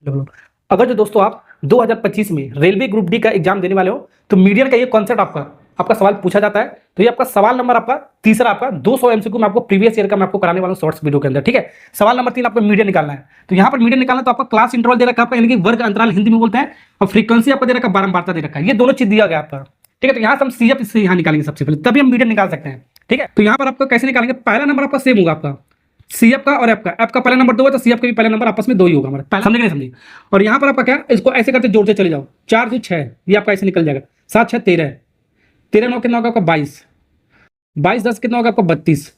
अगर जो दोस्तों आप 2025 में रेलवे ग्रुप डी का एग्जाम देने वाले हो तो मीडियन का ये कॉन्सेप्ट आपका सवाल पूछा जाता है। तो ये आपका सवाल नंबर आपका तीसरा, आपका 200 एमसीक्यू में आपको प्रीवियस ईयर का मैं आपको कराने वाला हूं शॉर्ट्स वीडियो के अंदर। ठीक है, सवाल नंबर 3 आपको मीडियन निकालना है। तो यहाँ पर मीडियन निकालना तो आपका क्लास इंटरवल दे रखा है आपका, यानी कि वर्ग अंतराल हिंदी में बोलते हैं, और फ्रीक्वेंसी आपको दे रखा है, बारंबारता दे रखा है। ये दोनों चीज दिया गया आपका। ठीक है, तो यहाँ से हम सीएफ इससे यहाँ निकालेंगे सबसे पहले, तभी हम मीडियन निकाल सकते हैं। ठीक है, तो यहाँ पर आपको कैसे निकालेंगे, पहला नंबर आपका सेम होगा आपका सीएफ का और एफ का पहला नंबर 2 है तो सीएफ का भी पहला नंबर आपस में 2 ही होगा हमारा, समझे नहीं समझे। और यहाँ पर आपका क्या, इसको ऐसे करते जोड़ते चले जाओ, 4 2 6, ये आपका ऐसे निकल जाएगा, 7 6 13, 13 9 कितना होगा आपका 22, 22 10 कितना होगा आपका 32,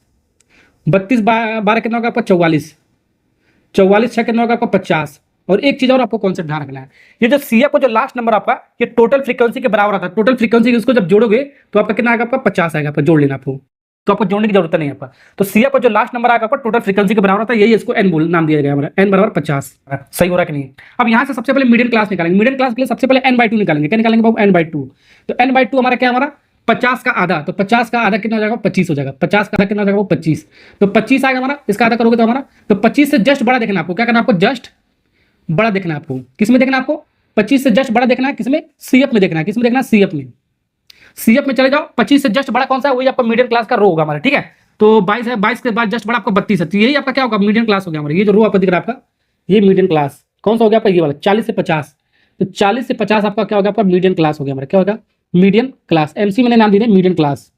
32 12 कितना होगा आपका 44, 44 6 कितना होगा आपका 50। और एक चीज और आपको कॉन्सेप्ट ध्यान रखना है, ये जो सीएफ को जो लास्ट नंबर आपका ये टोटल फ्रीक्वेंसी के बराबर आता है। टोटल फ्रीक्वेंसी इसको जब जोड़ोगे तो आपका कितना आएगा, आपका 50 आएगा, आपका जोड़ लेना आपको, तो आपको जोड़ने की जरूरत नहीं है आपका। तो सीएफ का जो लास्ट नंबर आएगा आपका टोटल फ्रीक्वेंसी के बराबर होता है, यही इसको एन बोल नाम दिया गया हमारा, एन बराबर 50। सही हो रहा है कि नहीं। अब यहाँ से सबसे पहले मीडियन क्लास निकालेंगे। मीडियन क्लास के लिए सबसे पहले n/2 निकालेंगे। क्या निकालेंगे बाबू, n/2। तो n/2 हमारा क्या, हमारा 50 का आधा, तो 50 का आधा कितना हो जाएगा, 25 हो जाएगा। 50 का आधा कितना हो जाएगा, वो 25, तो 25 आएगा हमारा, इसका आधा करोगे तो हमारा, तो 25 से जस्ट बड़ा देखना आपको, क्या करना आपको, जस्ट बड़ा देखना है आपको। किसमें देखना है आपको, 25 से जस्ट बड़ा देखना है, किसमें, सीएफ में देखना है। किसमें देखना है, सीएफ में। सीएफ में चले जाओ, 25 से जस्ट बड़ा कौन सा है, वही आपका मीडियम क्लास का रो होगा हमारा। ठीक है, तो 22 है, 22 के बाद जस्ट बड़ा आपका 32 है, तो यही आपका क्या होगा, मीडियम क्लास हो गया हमारा। ये जो रो आपको दिख रहा है आपका, ये मीडियम क्लास कौन सा हो गया आपका, ये वाला 40 से 50। तो 40 से 50 आपका क्या होगा, आपका मीडियम क्लास हो गया हमारा। क्या होगा, मीडियम क्लास। एमसी मैंने नाम दिया मीडियम क्लास।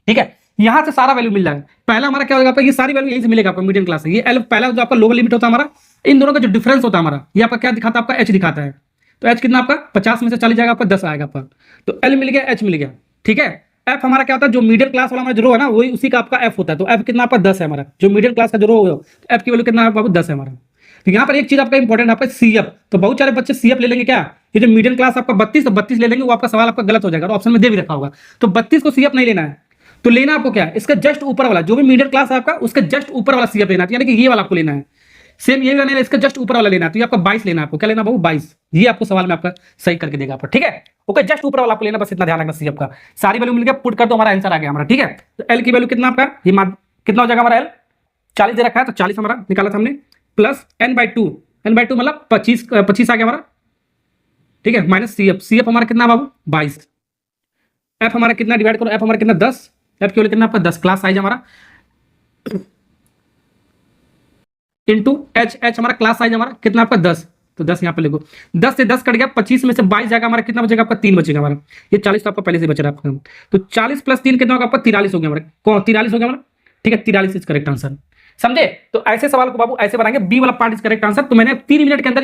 ठीक है, यहां से सारा वैल्यू मिल जाएगा। पहला हमारा क्या होगा आपका, ये सारी वैल्यू यहीं से मिलेगा आपको मीडियम क्लास से। ये एल पहला जो आपका लोअर लिमिट होता है हमारा, इन दोनों का जो डिफरेंस होता है हमारा, ये आपका क्या दिखाता है, आपका एच दिखाता है। तो एच कितना आपका 50 में से चली जाएगा, आपका 10 आएगा आपका। तो एल मिल गया, एच मिल गया। ठीक है, एफ हमारा क्या होता है, जो मीडियम क्लास वाला हमारा जो रो है ना, वही उसी का आपका एफ होता है। तो एफ कितना आपका 10 है हमारा, जो मीडियम क्लास का जो रो है, तो एफ की वैल्यू कितना है बाबू, 10 है हमारा। तो यहाँ पर एक चीज आपका इंपॉर्टेंट आपका सीएफ, तो बहुत सारे बच्चे सीएफ ले लेंगे क्या, ये जो मीडियम क्लास आपका 32, तो 32 ले लेंगे, वो आपका सवाल आपका गलत हो जाएगा, और ऑप्शन में दे भी रखा होगा। तो 32 को सीएफ नहीं लेना है, तो लेना आपको क्या है, इसका जस्ट ऊपर वाला, जो भी मीडियम क्लास है आपका, उसका जस्ट ऊपर वाला सीएफ लेना है, यानी कि ये वाला आपको लेना है। सेम ये वाला, इसका जस्ट ऊपर वाला लेना है। तो ये आपका 22 लेना है आपको। क्या लेना बाबू, 22। ये आपको सवाल में आपका सही करके देगा आपको। ठीक है, ओके, जस्ट ऊपर वाला आपको लेना, बस इतना ध्यान रखना। सीएफ का सारी वैल्यू मिल गया, पुट कर दो, हमारा आंसर आ गया हमारा। ठीक है, तो एल की वैल्यू कितना आपका, ये कितना हो जाएगा हमारा, एल 40 दे रखा है, तो 40 हमारा निकाला था हमने, प्लस n/2, n/2 मतलब 25 आ गया हमारा। ठीक है, माइनस सीएफ हमारा कितना बाबू, 22। एफ हमारा कितना, डिवाइड करो, एफ हमारा कितना 10, एफ की वैल्यू कितना आपका 10, क्लास साइज हमारा, इंटू एच, एच हमारा क्लास साइज हमारा कितना आपका 10, तो 10 यहाँ पे लिखो। 10 से 10 कट गया, 25 में से 22 जाएगा हमारा, कितना बचेगा आपका, 3 बचेगा हमारा। ये 40 तो आपका पहले से बच रहा है आपका, तो 40 प्लस 3 कितना होगा आपका, 43 हो गया हमारा। कौन 43 हो गया हमारा। ठीक है, 43 इज करेक्ट आंसर, समझे। तो ऐसे सवाल को बाबू ऐसे बनाएंगे, बी वाला पार्ट इज करेक्ट आंसर। तो मैंने 3 मिनट के अंदर